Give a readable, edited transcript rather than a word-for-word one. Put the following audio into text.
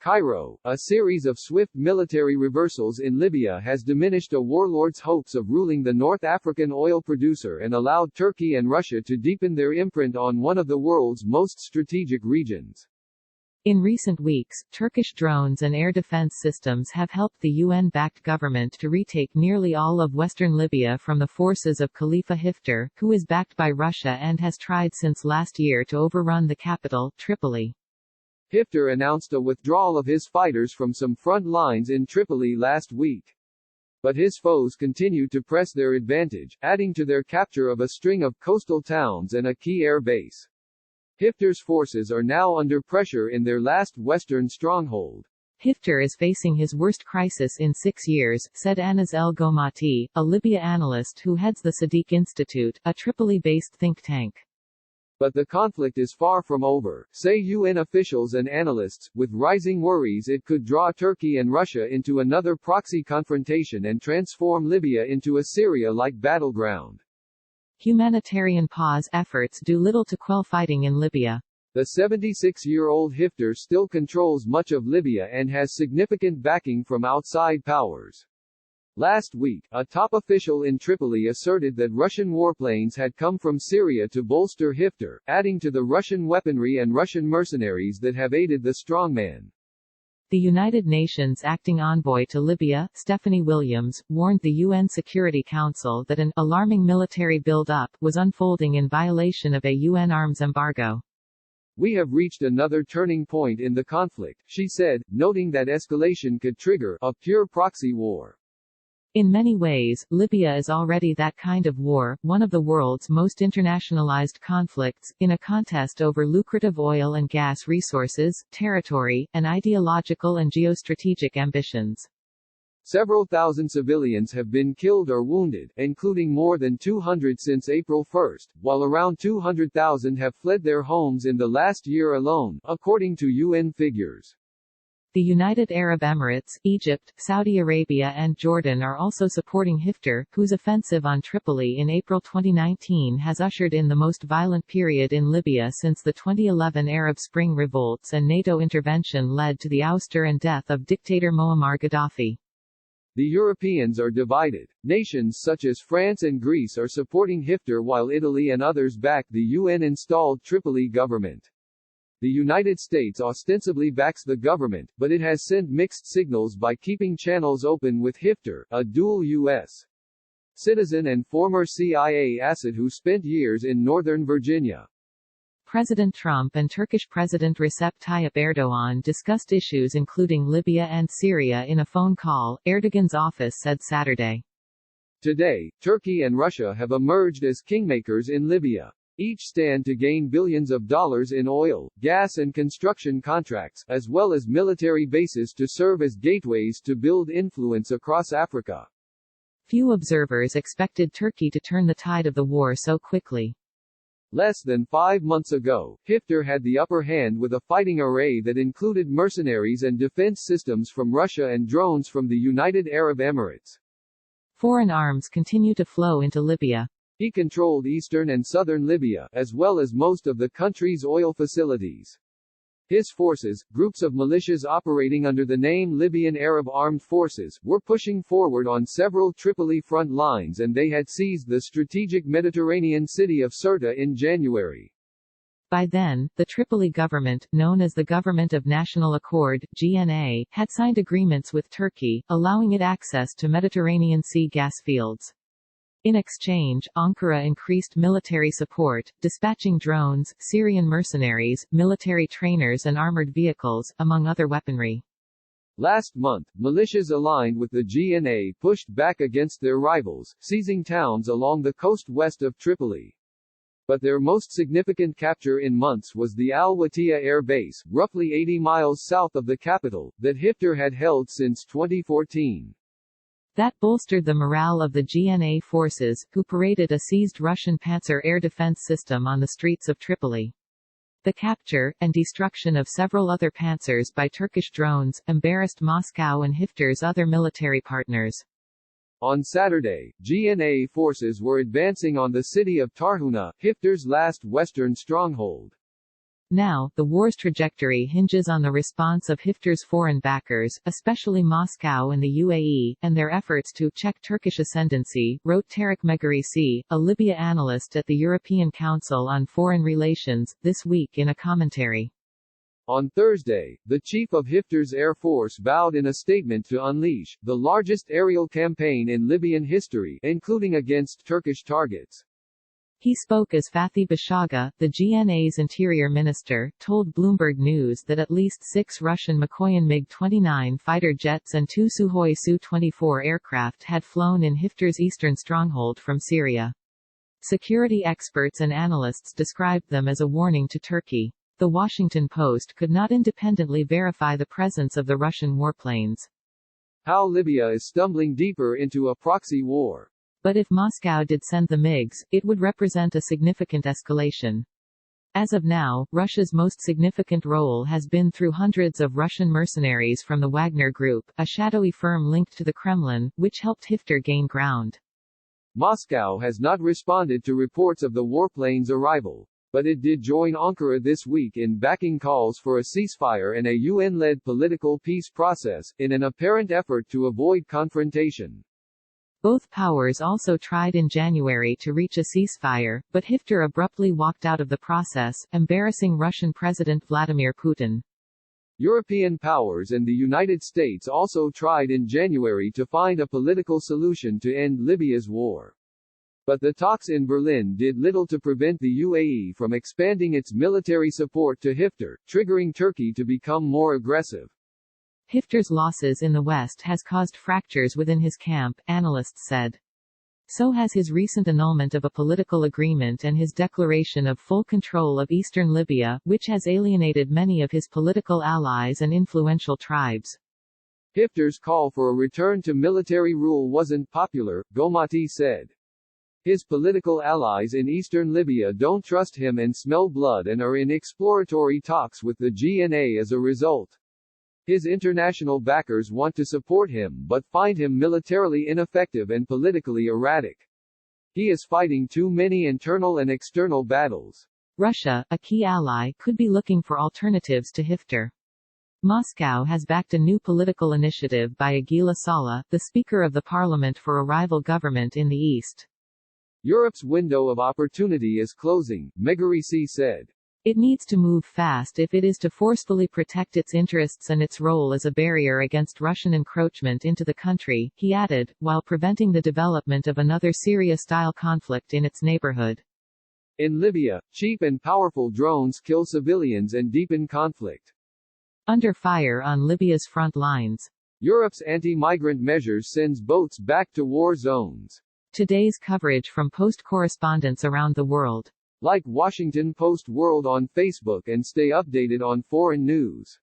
CAIRO, a series of swift military reversals in Libya has diminished a warlord's hopes of ruling the North African oil producer and allowed Turkey and Russia to deepen their imprint on one of the world's most strategic regions. In recent weeks, Turkish drones and air defense systems have helped the UN-backed government to retake nearly all of western Libya from the forces of Khalifa Haftar, who is backed by Russia and has tried since last year to overrun the capital, Tripoli. Haftar announced a withdrawal of his fighters from some front lines in Tripoli last week. But his foes continued to press their advantage, adding to their capture of a string of coastal towns and a key air base. Haftar's forces are now under pressure in their last western stronghold. Haftar is facing his worst crisis in 6 years, said Anas El Gomati, a Libya analyst who heads the Sadiq Institute, a Tripoli-based think tank. But the conflict is far from over, say UN officials and analysts, with rising worries it could draw Turkey and Russia into another proxy confrontation and transform Libya into a Syria-like battleground. Humanitarian pause efforts do little to quell fighting in Libya. The 76-year-old Haftar still controls much of Libya and has significant backing from outside powers. Last week, a top official in Tripoli asserted that Russian warplanes had come from Syria to bolster Haftar, adding to the Russian weaponry and Russian mercenaries that have aided the strongman. The United Nations acting envoy to Libya, Stephanie Williams, warned the UN Security Council that an alarming military build-up was unfolding in violation of a UN arms embargo. We have reached another turning point in the conflict, she said, noting that escalation could trigger a pure proxy war. In many ways, Libya is already that kind of war, one of the world's most internationalized conflicts, in a contest over lucrative oil and gas resources, territory, and ideological and geostrategic ambitions. Several thousand civilians have been killed or wounded, including more than 200 since April 1, while around 200,000 have fled their homes in the last year alone, according to UN figures. The United Arab Emirates, Egypt, Saudi Arabia and Jordan are also supporting Haftar, whose offensive on Tripoli in April 2019 has ushered in the most violent period in Libya since the 2011 Arab Spring revolts and NATO intervention led to the ouster and death of dictator Muammar Gaddafi. The Europeans are divided. Nations such as France and Greece are supporting Haftar while Italy and others back the UN-installed Tripoli government. The United States ostensibly backs the government, but it has sent mixed signals by keeping channels open with Haftar, a dual U.S. citizen and former CIA asset who spent years in Northern Virginia. President Trump and Turkish President Recep Tayyip Erdogan discussed issues including Libya and Syria in a phone call, Erdogan's office said Saturday. Today, Turkey and Russia have emerged as kingmakers in Libya. Each stand to gain billions of dollars in oil, gas and construction contracts, as well as military bases to serve as gateways to build influence across Africa. Few observers expected Turkey to turn the tide of the war so quickly. Less than 5 months ago, Haftar had the upper hand with a fighting array that included mercenaries and defense systems from Russia and drones from the United Arab Emirates. Foreign arms continue to flow into Libya. He controlled eastern and southern Libya, as well as most of the country's oil facilities. His forces, groups of militias operating under the name Libyan Arab Armed Forces, were pushing forward on several Tripoli front lines and they had seized the strategic Mediterranean city of Sirte in January. By then, the Tripoli government, known as the Government of National Accord (GNA), had signed agreements with Turkey, allowing it access to Mediterranean Sea gas fields. In exchange, Ankara increased military support, dispatching drones, Syrian mercenaries, military trainers and armored vehicles, among other weaponry. Last month, militias aligned with the GNA pushed back against their rivals, seizing towns along the coast west of Tripoli. But their most significant capture in months was the Al-Watiya Air Base, roughly 80 miles south of the capital, that Haftar had held since 2014. That bolstered the morale of the GNA forces, who paraded a seized Russian Panzer air defense system on the streets of Tripoli. The capture, and destruction of several other Panzers by Turkish drones, embarrassed Moscow and Haftar's other military partners. On Saturday, GNA forces were advancing on the city of Tarhuna, Haftar's last western stronghold. Now, the war's trajectory hinges on the response of Hifter's foreign backers, especially Moscow and the UAE, and their efforts to check Turkish ascendancy, wrote Tarek Megarisi, a Libya analyst at the European Council on Foreign Relations, this week in a commentary. On Thursday, the chief of Hifter's Air Force vowed in a statement to unleash the largest aerial campaign in Libyan history, including against Turkish targets. He spoke as Fathi Bashaga, the GNA's interior minister, told Bloomberg News that at least 6 Russian Mikoyan MiG-29 fighter jets and 2 Sukhoi Su-24 aircraft had flown in Hifter's eastern stronghold from Syria. Security experts and analysts described them as a warning to Turkey. The Washington Post could not independently verify the presence of the Russian warplanes. How Libya is stumbling deeper into a proxy war. But if Moscow did send the MiGs, it would represent a significant escalation. As of now, Russia's most significant role has been through hundreds of Russian mercenaries from the Wagner Group, a shadowy firm linked to the Kremlin, which helped Hifter gain ground. Moscow has not responded to reports of the warplanes' arrival, but it did join Ankara this week in backing calls for a ceasefire and a UN-led political peace process, in an apparent effort to avoid confrontation. Both powers also tried in January to reach a ceasefire, but Hifter abruptly walked out of the process, embarrassing Russian President Vladimir Putin. European powers and the United States also tried in January to find a political solution to end Libya's war. But the talks in Berlin did little to prevent the UAE from expanding its military support to Hifter, triggering Turkey to become more aggressive. Hifter's losses in the West has caused fractures within his camp, analysts said. So has his recent annulment of a political agreement and his declaration of full control of eastern Libya, which has alienated many of his political allies and influential tribes. Hifter's call for a return to military rule wasn't popular, Gomati said. His political allies in eastern Libya don't trust him and smell blood and are in exploratory talks with the GNA as a result. His international backers want to support him but find him militarily ineffective and politically erratic. He is fighting too many internal and external battles. Russia, a key ally, could be looking for alternatives to Hifter. Moscow has backed a new political initiative by Aguila Saleh, the Speaker of the Parliament for a rival government in the east. Europe's window of opportunity is closing, Megarisi said. It needs to move fast if it is to forcefully protect its interests and its role as a barrier against Russian encroachment into the country, he added, while preventing the development of another Syria-style conflict in its neighborhood. In Libya, cheap and powerful drones kill civilians and deepen conflict. Under fire on Libya's front lines. Europe's anti-migrant measures sends boats back to war zones. Today's coverage from Post correspondents around the world. Like Washington Post World on Facebook and stay updated on foreign news.